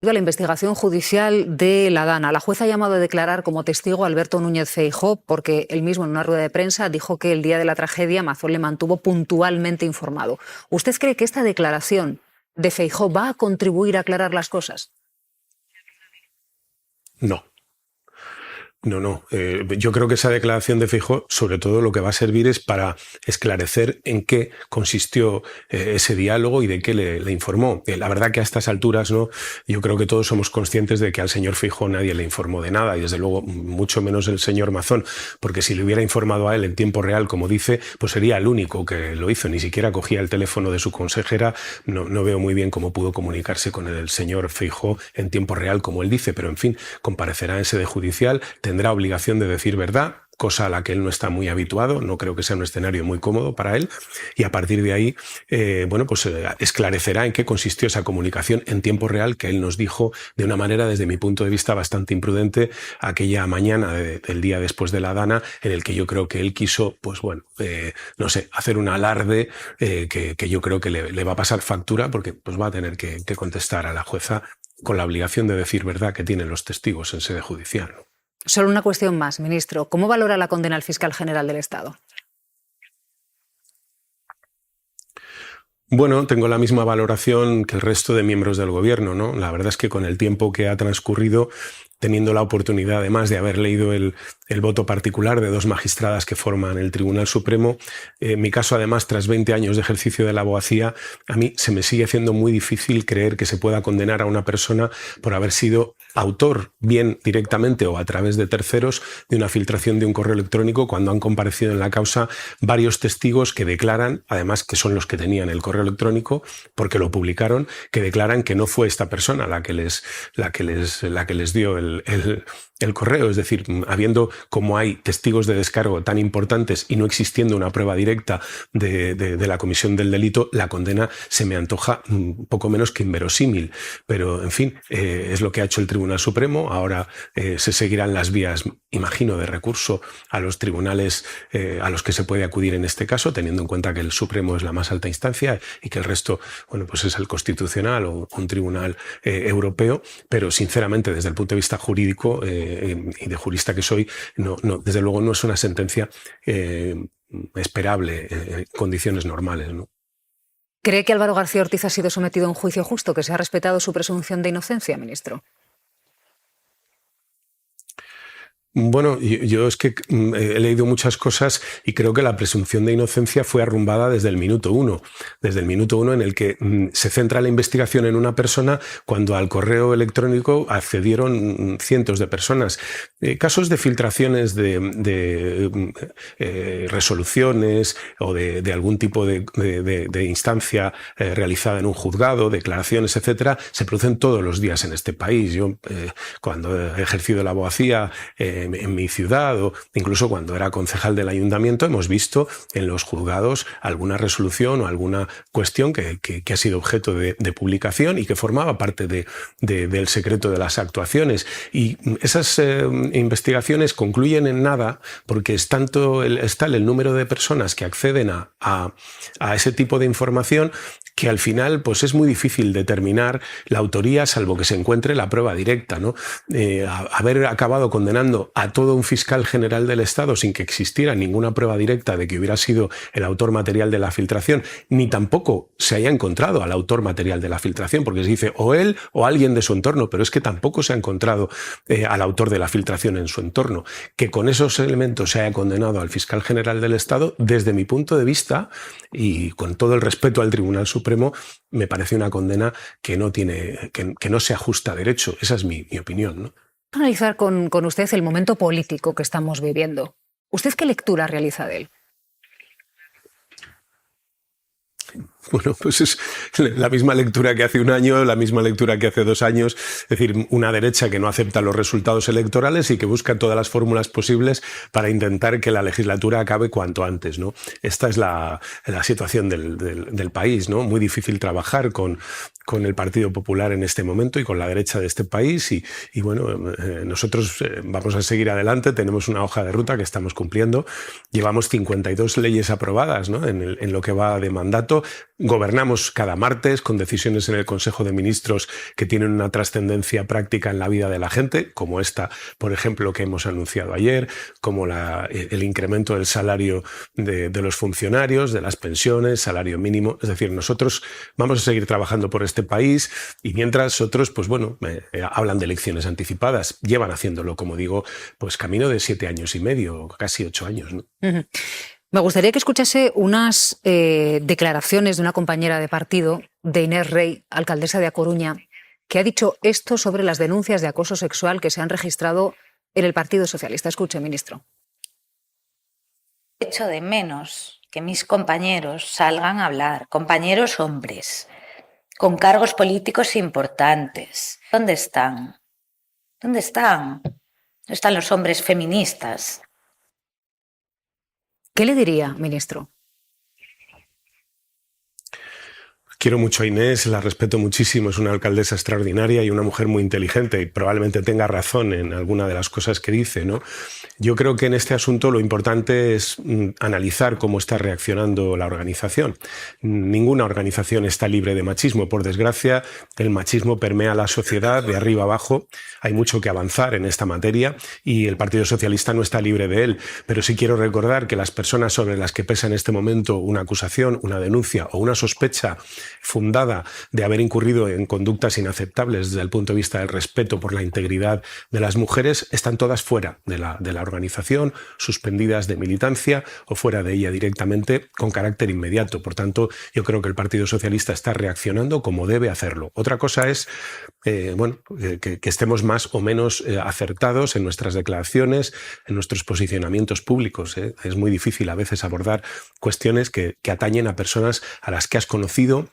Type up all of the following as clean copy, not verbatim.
principio a la investigación judicial de la DANA. La jueza ha llamado a declarar como testigo a Alberto Núñez Feijóo porque él mismo en una rueda de prensa dijo que el día de la tragedia Mazón le mantuvo puntualmente informado. ¿Usted cree que esta declaración de Feijóo va a contribuir a aclarar las cosas? No. No. Yo creo que esa declaración de Feijóo, sobre todo, lo que va a servir es para esclarecer en qué consistió ese diálogo y de qué le informó. La verdad que a estas alturas, ¿no? Yo creo que todos somos conscientes de que al señor Feijóo nadie le informó de nada y desde luego mucho menos el señor Mazón, porque si le hubiera informado a él en tiempo real, como dice, pues sería el único que lo hizo. Ni siquiera cogía el teléfono de su consejera. No veo muy bien cómo pudo comunicarse con el señor Feijóo en tiempo real, como él dice, pero en fin, comparecerá en sede judicial, tendrá obligación de decir verdad, cosa a la que él no está muy habituado, no creo que sea un escenario muy cómodo para él, y a partir de ahí, esclarecerá en qué consistió esa comunicación en tiempo real que él nos dijo de una manera, desde mi punto de vista, bastante imprudente aquella mañana del día después de la DANA, en el que yo creo que él quiso, hacer un alarde que yo creo que le va a pasar factura, porque pues va a tener que contestar a la jueza con la obligación de decir verdad que tienen los testigos en sede judicial, ¿no? Solo una cuestión más, ministro. ¿Cómo valora la condena al fiscal general del Estado? Bueno, tengo la misma valoración que el resto de miembros del gobierno, ¿no? La verdad es que con el tiempo que ha transcurrido, teniendo la oportunidad, además de haber leído el voto particular de dos magistradas que forman el Tribunal Supremo, en mi caso, además, tras 20 años de ejercicio de la abogacía, a mí se me sigue haciendo muy difícil creer que se pueda condenar a una persona por haber sido autor, bien directamente o a través de terceros, de una filtración de un correo electrónico, cuando han comparecido en la causa varios testigos que declaran, además que son los que tenían el correo electrónico, porque lo publicaron, que declaran que no fue esta persona la que les dio el correo. Es decir, habiendo, como hay testigos de descargo tan importantes y no existiendo una prueba directa de la comisión del delito, la condena se me antoja un poco menos que inverosímil. Pero, en fin, es lo que ha hecho el Tribunal Supremo. Ahora se seguirán las vías, imagino, de recurso a los tribunales a los que se puede acudir en este caso, teniendo en cuenta que el Supremo es la más alta instancia y que el resto, pues es el Constitucional o un tribunal europeo. Pero, sinceramente, desde el punto de vista jurídico y de jurista que soy, desde luego no es una sentencia esperable en condiciones normales, ¿no? ¿Cree que Álvaro García Ortiz ha sido sometido a un juicio justo, que se ha respetado su presunción de inocencia, ministro? Bueno, yo es que he leído muchas cosas y creo que la presunción de inocencia fue arrumbada desde el minuto uno. Desde el minuto uno en el que se centra la investigación en una persona cuando al correo electrónico accedieron cientos de personas. Casos de filtraciones de resoluciones o de algún tipo de instancia realizada en un juzgado, declaraciones, etcétera, se producen todos los días en este país. Yo, cuando he ejercido la abogacía en mi ciudad o incluso cuando era concejal del ayuntamiento, hemos visto en los juzgados alguna resolución o alguna cuestión que ha sido objeto de publicación y que formaba parte del secreto de las actuaciones. Y esas investigaciones concluyen en nada porque es tal el número de personas que acceden a ese tipo de información que al final pues es muy difícil determinar la autoría, salvo que se encuentre la prueba directa, ¿no? Haber acabado condenando a todo un fiscal general del Estado sin que existiera ninguna prueba directa de que hubiera sido el autor material de la filtración, ni tampoco se haya encontrado al autor material de la filtración, porque se dice o él o alguien de su entorno, pero es que tampoco se ha encontrado al autor de la filtración en su entorno. Que con esos elementos se haya condenado al fiscal general del Estado, desde mi punto de vista, y con todo el respeto al Tribunal Supremo, me parece una condena que no se ajusta a derecho. Esa es mi opinión, ¿no? Analizar con usted el momento político que estamos viviendo. ¿Usted qué lectura realiza de él? Bueno, pues es la misma lectura que hace un año, la misma lectura que hace 2 años, es decir, una derecha que no acepta los resultados electorales y que busca todas las fórmulas posibles para intentar que la legislatura acabe cuanto antes, ¿no? Esta es la situación del país, ¿no? Muy difícil trabajar con el Partido Popular en este momento y con la derecha de este país y bueno, nosotros vamos a seguir adelante, tenemos una hoja de ruta que estamos cumpliendo, llevamos 52 leyes aprobadas, ¿no? en lo que va de mandato, Gobernamos cada martes con decisiones en el Consejo de Ministros que tienen una trascendencia práctica en la vida de la gente, como esta, por ejemplo, que hemos anunciado ayer, como el incremento del salario de los funcionarios, de las pensiones, salario mínimo. Es decir, nosotros vamos a seguir trabajando por este país y mientras otros, pues bueno, hablan de elecciones anticipadas. Llevan haciéndolo, como digo, pues camino de 7 años y medio, casi 8 años, ¿no? Uh-huh. Me gustaría que escuchase unas declaraciones de una compañera de partido, de Inés Rey, alcaldesa de A Coruña, que ha dicho esto sobre las denuncias de acoso sexual que se han registrado en el Partido Socialista. Escuche, ministro. Echo de menos que mis compañeros salgan a hablar, compañeros hombres, con cargos políticos importantes. ¿Dónde están? ¿Dónde están? ¿Dónde están los hombres feministas? ¿Qué le diría, ministro? Quiero mucho a Inés, la respeto muchísimo, es una alcaldesa extraordinaria y una mujer muy inteligente y probablemente tenga razón en alguna de las cosas que dice, ¿no? Yo creo que en este asunto lo importante es analizar cómo está reaccionando la organización. Ninguna organización está libre de machismo. Por desgracia, el machismo permea la sociedad de arriba abajo. Hay mucho que avanzar en esta materia y el Partido Socialista no está libre de él. Pero sí quiero recordar que las personas sobre las que pesa en este momento una acusación, una denuncia o una sospecha fundada de haber incurrido en conductas inaceptables desde el punto de vista del respeto por la integridad de las mujeres, están todas fuera de la organización, suspendidas de militancia o fuera de ella directamente con carácter inmediato. Por tanto, yo creo que el Partido Socialista está reaccionando como debe hacerlo. Otra cosa es que estemos más o menos acertados en nuestras declaraciones, en nuestros posicionamientos públicos. Es muy difícil a veces abordar cuestiones que atañen a personas a las que has conocido,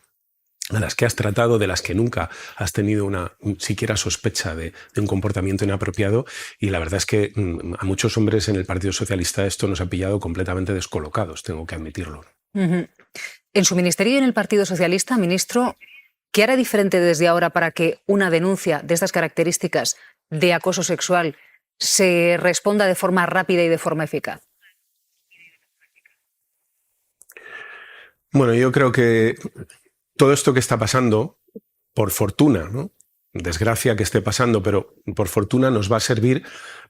a las que has tratado, de las que nunca has tenido una siquiera sospecha de un comportamiento inapropiado, y la verdad es que a muchos hombres en el Partido Socialista esto nos ha pillado completamente descolocados, tengo que admitirlo. Uh-huh. En su ministerio y en el Partido Socialista, ministro, ¿qué hará diferente desde ahora para que una denuncia de estas características de acoso sexual se responda de forma rápida y de forma eficaz? Bueno, yo creo que todo esto que está pasando, por fortuna, ¿no? Desgracia que esté pasando, pero por fortuna nos va a servir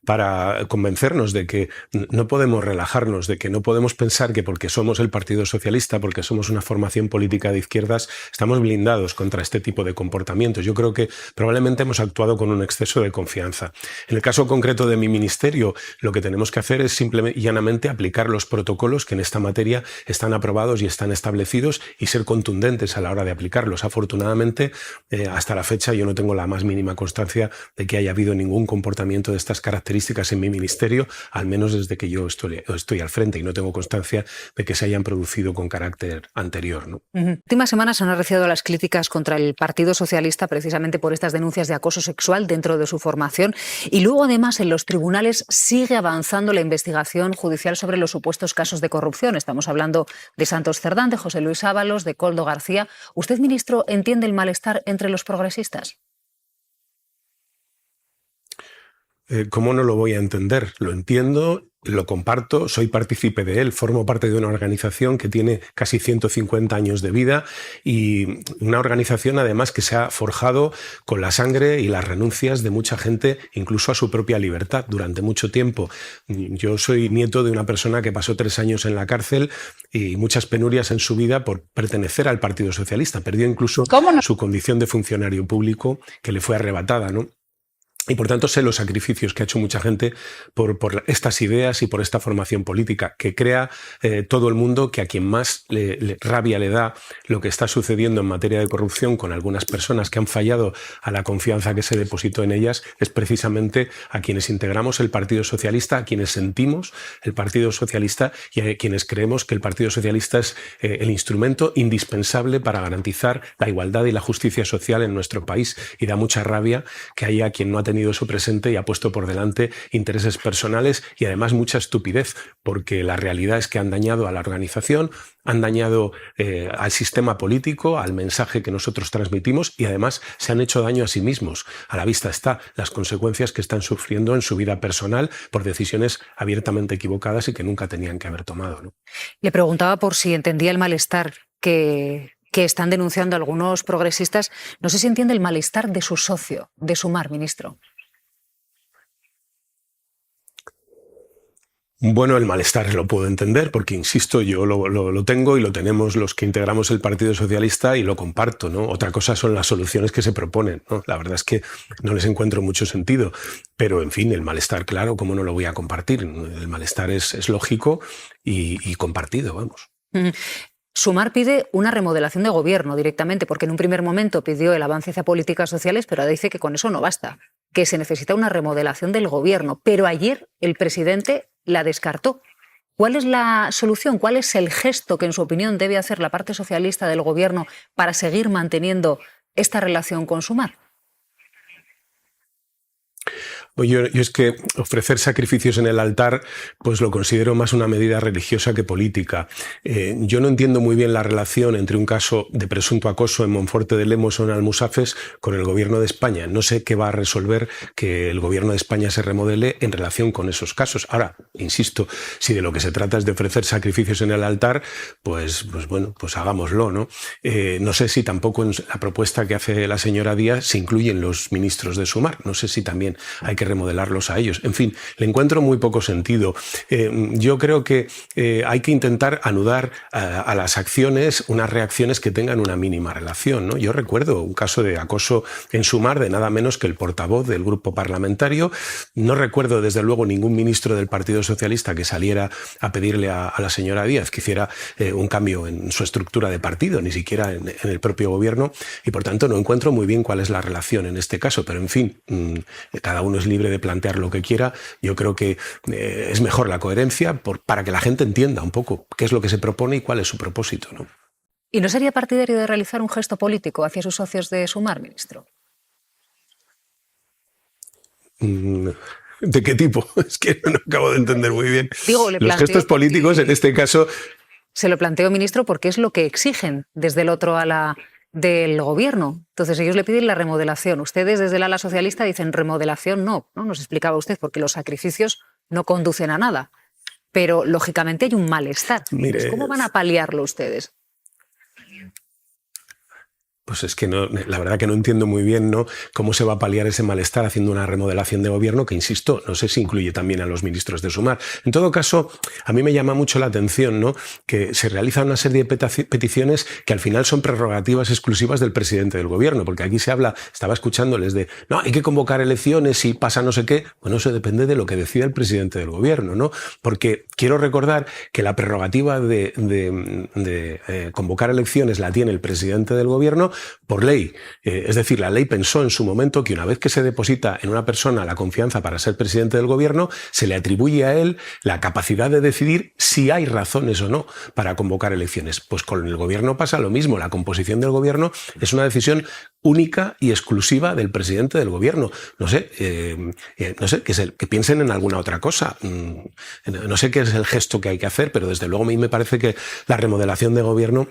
para convencernos de que no podemos relajarnos, de que no podemos pensar que porque somos el Partido Socialista, porque somos una formación política de izquierdas, estamos blindados contra este tipo de comportamientos. Yo creo que probablemente hemos actuado con un exceso de confianza. En el caso concreto de mi ministerio, lo que tenemos que hacer es simplemente y llanamente aplicar los protocolos que en esta materia están aprobados y están establecidos y ser contundentes a la hora de aplicarlos. Afortunadamente, hasta la fecha yo no tengo la más mínima constancia de que haya habido ningún comportamiento de estas características en mi ministerio, al menos desde que yo estoy al frente, y no tengo constancia de que se hayan producido con carácter anterior, ¿no? Uh-huh. Últimas semanas han arreciado las críticas contra el Partido Socialista precisamente por estas denuncias de acoso sexual dentro de su formación, y luego además en los tribunales sigue avanzando la investigación judicial sobre los supuestos casos de corrupción. Estamos hablando de Santos Cerdán, de José Luis Ábalos, de Koldo García. ¿Usted, ministro, entiende el malestar entre los progresistas? ¿Cómo no lo voy a entender? Lo entiendo, lo comparto, soy partícipe de él, formo parte de una organización que tiene casi 150 años de vida y una organización además que se ha forjado con la sangre y las renuncias de mucha gente, incluso a su propia libertad durante mucho tiempo. Yo soy nieto de una persona que pasó 3 años en la cárcel y muchas penurias en su vida por pertenecer al Partido Socialista. Perdió incluso su condición de funcionario público, que le fue arrebatada, ¿no? Y por tanto sé los sacrificios que ha hecho mucha gente por estas ideas y por esta formación política que crea todo el mundo que a quien más rabia le da lo que está sucediendo en materia de corrupción con algunas personas que han fallado a la confianza que se depositó en ellas es precisamente a quienes integramos el Partido Socialista, a quienes sentimos el Partido Socialista y a quienes creemos que el Partido Socialista es el instrumento indispensable para garantizar la igualdad y la justicia social en nuestro país. Y da mucha rabia que haya quien no ha tenido eso presente y ha puesto por delante intereses personales y además mucha estupidez, porque la realidad es que han dañado a la organización, han dañado al sistema político, al mensaje que nosotros transmitimos y además se han hecho daño a sí mismos. A la vista está las consecuencias que están sufriendo en su vida personal por decisiones abiertamente equivocadas y que nunca tenían que haber tomado, ¿no? Le preguntaba por si entendía el malestar que que están denunciando algunos progresistas. No sé si entiende el malestar de su socio, de Sumar, ministro. Bueno, el malestar lo puedo entender porque, insisto, yo lo tengo y lo tenemos los que integramos el Partido Socialista y lo comparto, ¿no? Otra cosa son las soluciones que se proponen, ¿no? La verdad es que no les encuentro mucho sentido, pero, en fin, el malestar, claro, ¿cómo no lo voy a compartir? El malestar es lógico y compartido, vamos. Sumar pide una remodelación de gobierno directamente, porque en un primer momento pidió el avance hacia políticas sociales, pero ahora dice que con eso no basta, que se necesita una remodelación del gobierno. Pero ayer el presidente la descartó. ¿Cuál es la solución? ¿Cuál es el gesto que, en su opinión, debe hacer la parte socialista del gobierno para seguir manteniendo esta relación con Sumar? Yo es que ofrecer sacrificios en el altar pues lo considero más una medida religiosa que política. Yo no entiendo muy bien la relación entre un caso de presunto acoso en Monforte de Lemos o en Almusafes con el gobierno de España. No sé qué va a resolver que el gobierno de España se remodele en relación con esos casos. Ahora, insisto, si de lo que se trata es de ofrecer sacrificios en el altar, pues bueno, pues hagámoslo, ¿no? No sé si tampoco en la propuesta que hace la señora Díaz se incluyen los ministros de Sumar. No sé si también hay que remodelarlos a ellos. En fin, le encuentro muy poco sentido. Yo creo que hay que intentar anudar a las acciones unas reacciones que tengan una mínima relación, ¿no? Yo recuerdo un caso de acoso en Sumar de nada menos que el portavoz del grupo parlamentario. No recuerdo, desde luego, ningún ministro del Partido Socialista que saliera a pedirle a la señora Díaz que hiciera un cambio en su estructura de partido, ni siquiera en el propio gobierno, y por tanto no encuentro muy bien cuál es la relación en este caso, pero en fin, cada uno es libre de plantear lo que quiera. Yo creo que es mejor la coherencia para que la gente entienda un poco qué es lo que se propone y cuál es su propósito, ¿no? ¿Y no sería partidario de realizar un gesto político hacia sus socios de Sumar, ministro? ¿De qué tipo? Es que no acabo de entender muy bien. Digo, los gestos políticos, en este caso... Se lo planteo, ministro, porque es lo que exigen desde el otro ala del gobierno. Entonces ellos le piden la remodelación. Ustedes desde el ala socialista dicen remodelación no. Nos explicaba usted, porque los sacrificios no conducen a nada. Pero lógicamente hay un malestar. Mire, ¿cómo van a paliarlo ustedes? Pues es que no, la verdad que no entiendo muy bien, ¿no?, cómo se va a paliar ese malestar haciendo una remodelación de gobierno que, insisto, no sé si incluye también a los ministros de Sumar. En todo caso, a mí me llama mucho la atención, ¿no?, que se realizan una serie de peticiones que al final son prerrogativas exclusivas del presidente del gobierno, porque aquí se habla, estaba escuchándoles de, no, hay que convocar elecciones y pasa no sé qué. Bueno, eso depende de lo que decida el presidente del gobierno, ¿no? Porque quiero recordar que la prerrogativa de convocar elecciones la tiene el presidente del gobierno por ley. Es decir, la ley pensó en su momento que una vez que se deposita en una persona la confianza para ser presidente del gobierno, se le atribuye a él la capacidad de decidir si hay razones o no para convocar elecciones. Pues con el gobierno pasa lo mismo. La composición del gobierno es una decisión única y exclusiva del presidente del gobierno. No sé, que piensen en alguna otra cosa. No sé qué es el gesto que hay que hacer, pero desde luego a mí me parece que la remodelación de gobierno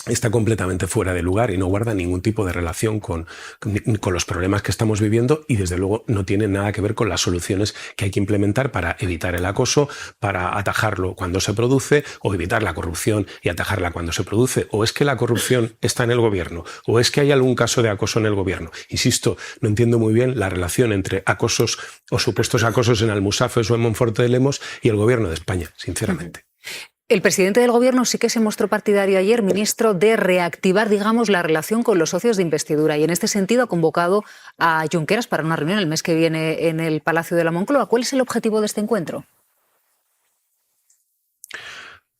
está completamente fuera de lugar y no guarda ningún tipo de relación con los problemas que estamos viviendo, y desde luego no tiene nada que ver con las soluciones que hay que implementar para evitar el acoso, para atajarlo cuando se produce, o evitar la corrupción y atajarla cuando se produce. O es que la corrupción está en el gobierno, o es que hay algún caso de acoso en el gobierno. Insisto, no entiendo muy bien la relación entre acosos o supuestos acosos en Almusafes o en Monforte de Lemos y el gobierno de España, sinceramente. El presidente del gobierno sí que se mostró partidario ayer, ministro, de reactivar, digamos, la relación con los socios de investidura, y en este sentido ha convocado a Junqueras para una reunión el mes que viene en el Palacio de la Moncloa. ¿Cuál es el objetivo de este encuentro?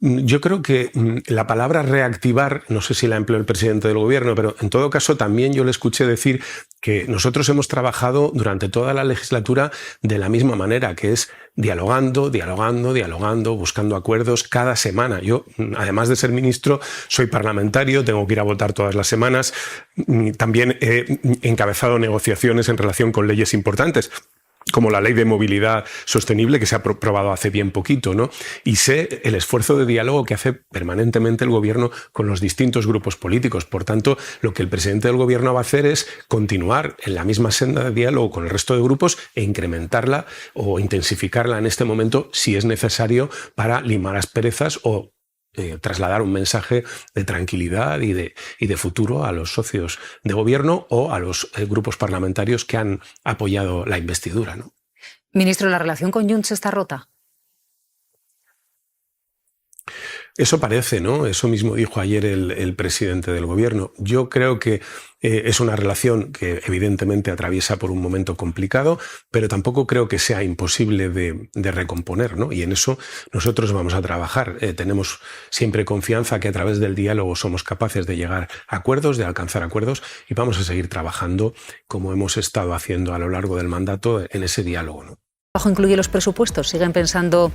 Yo creo que la palabra reactivar, no sé si la empleó el presidente del gobierno, pero en todo caso también yo le escuché decir que nosotros hemos trabajado durante toda la legislatura de la misma manera, que es dialogando, buscando acuerdos cada semana. Yo, además de ser ministro, soy parlamentario, tengo que ir a votar todas las semanas. También he encabezado negociaciones en relación con leyes importantes, como la ley de movilidad sostenible, que se ha aprobado hace bien poquito, ¿no? Y sé el esfuerzo de diálogo que hace permanentemente el gobierno con los distintos grupos políticos. Por tanto, lo que el presidente del gobierno va a hacer es continuar en la misma senda de diálogo con el resto de grupos e incrementarla o intensificarla en este momento si es necesario para limar asperezas o trasladar un mensaje de tranquilidad y de futuro a los socios de gobierno o a los grupos parlamentarios que han apoyado la investidura, ¿no? Ministro, ¿la relación con Junts está rota? Eso parece, ¿no? Eso mismo dijo ayer el presidente del gobierno. Yo creo que es una relación que evidentemente atraviesa por un momento complicado, pero tampoco creo que sea imposible de recomponer, ¿no? Y en eso nosotros vamos a trabajar. Tenemos siempre confianza que a través del diálogo somos capaces de llegar a acuerdos, de alcanzar acuerdos, y vamos a seguir trabajando como hemos estado haciendo a lo largo del mandato en ese diálogo, ¿no? ¿Bajo incluye los presupuestos? ¿Siguen pensando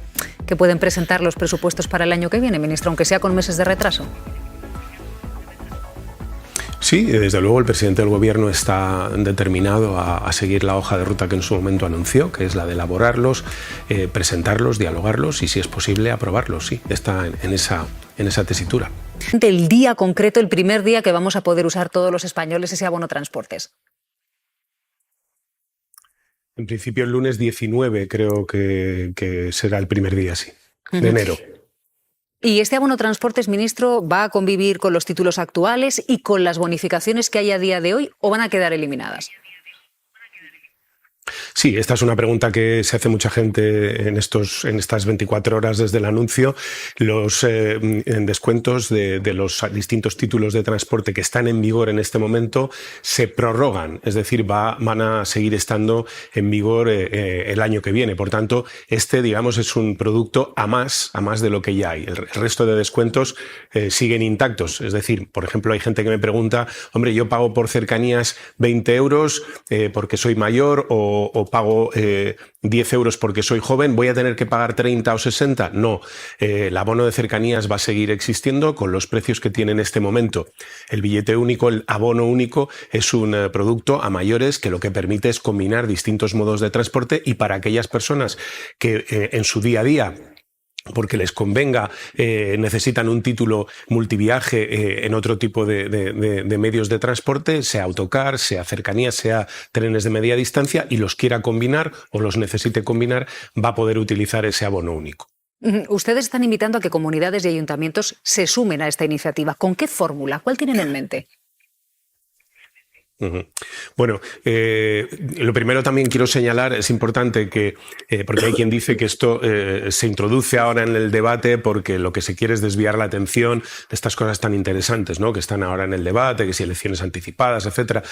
que pueden presentar los presupuestos para el año que viene, ministro, aunque sea con meses de retraso? Sí, desde luego el presidente del gobierno está determinado a seguir la hoja de ruta que en su momento anunció, que es la de elaborarlos, presentarlos, dialogarlos y, si es posible, aprobarlos. Sí, está en esa tesitura. El día concreto, el primer día que vamos a poder usar todos los españoles ese abono transportes. En principio el lunes 19 creo que será el primer día, sí, de enero. ¿Y este abono transportes, ministro, va a convivir con los títulos actuales y con las bonificaciones que hay a día de hoy o van a quedar eliminadas? Sí, esta es una pregunta que se hace mucha gente en estas 24 horas desde el anuncio. Los descuentos de los distintos títulos de transporte que están en vigor en este momento se prorrogan, es decir, van a seguir estando en vigor el año que viene. Por tanto, digamos, es un producto a más de lo que ya hay. El resto de descuentos siguen intactos. Es decir, por ejemplo, hay gente que me pregunta, hombre, yo pago por cercanías 20 euros porque soy mayor o pago 10 euros porque soy joven, ¿voy a tener que pagar 30 o 60? No, el abono de cercanías va a seguir existiendo con los precios que tiene en este momento. El billete único, el abono único, es un producto a mayores que lo que permite es combinar distintos modos de transporte, y para aquellas personas que en su día a día, porque les convenga, necesitan un título multiviaje en otro tipo de medios de transporte, sea autocar, sea cercanías, sea trenes de media distancia, y los quiera combinar o los necesite combinar, va a poder utilizar ese abono único. Ustedes están invitando a que comunidades y ayuntamientos se sumen a esta iniciativa. ¿Con qué fórmula? ¿Cuál tienen en mente? Bueno, lo primero también quiero señalar, es importante que, porque hay quien dice que esto se introduce ahora en el debate porque lo que se quiere es desviar la atención de estas cosas tan interesantes, ¿no?, que están ahora en el debate, que si elecciones anticipadas, etcétera.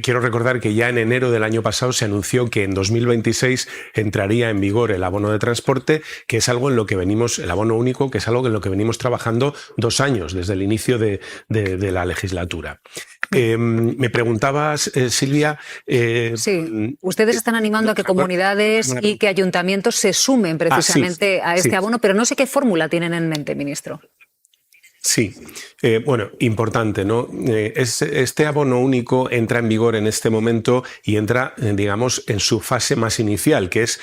Quiero recordar que ya en enero del año pasado se anunció que en 2026 entraría en vigor el abono de transporte, que es algo en lo que venimos, el abono único, que es algo en lo que venimos trabajando 2 años desde el inicio de la legislatura. Me preguntabas, Silvia... sí, ustedes están animando a que comunidades y que ayuntamientos se sumen precisamente a este abono, pero no sé qué fórmula tienen en mente, ministro. Sí, bueno, importante, ¿no? Este abono único entra en vigor en este momento y entra, digamos, en su fase más inicial, que es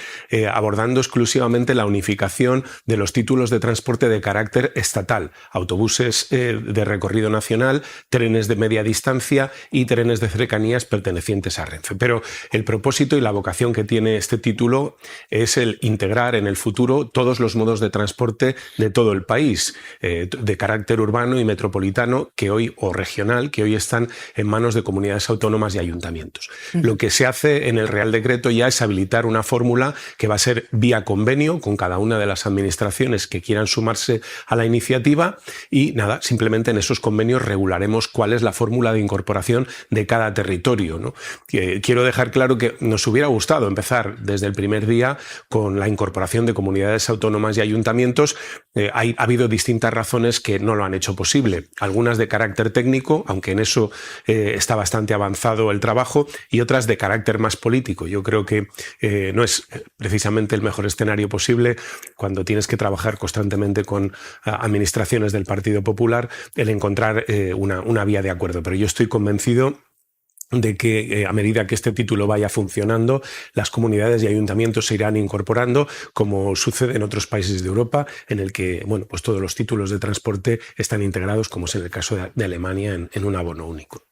abordando exclusivamente la unificación de los títulos de transporte de carácter estatal, autobuses de recorrido nacional, trenes de media distancia y trenes de cercanías pertenecientes a Renfe. Pero el propósito y la vocación que tiene este título es el integrar en el futuro todos los modos de transporte de todo el país, de carácter urbano y metropolitano o regional, que hoy están en manos de comunidades autónomas y ayuntamientos. Lo que se hace en el Real Decreto ya es habilitar una fórmula que va a ser vía convenio con cada una de las administraciones que quieran sumarse a la iniciativa, y nada, simplemente en esos convenios regularemos cuál es la fórmula de incorporación de cada territorio, ¿no? Quiero dejar claro que nos hubiera gustado empezar desde el primer día con la incorporación de comunidades autónomas y ayuntamientos. Ha habido distintas razones que no lo han hecho posible, algunas de carácter técnico, aunque en eso está bastante avanzado el trabajo, y otras de carácter más político. Yo creo que no es precisamente el mejor escenario posible cuando tienes que trabajar constantemente con administraciones del Partido Popular el encontrar una vía de acuerdo, pero yo estoy convencido de que a medida que este título vaya funcionando, las comunidades y ayuntamientos se irán incorporando, como sucede en otros países de Europa, en el que, bueno, pues todos los títulos de transporte están integrados, como es en el caso de Alemania, en un abono único.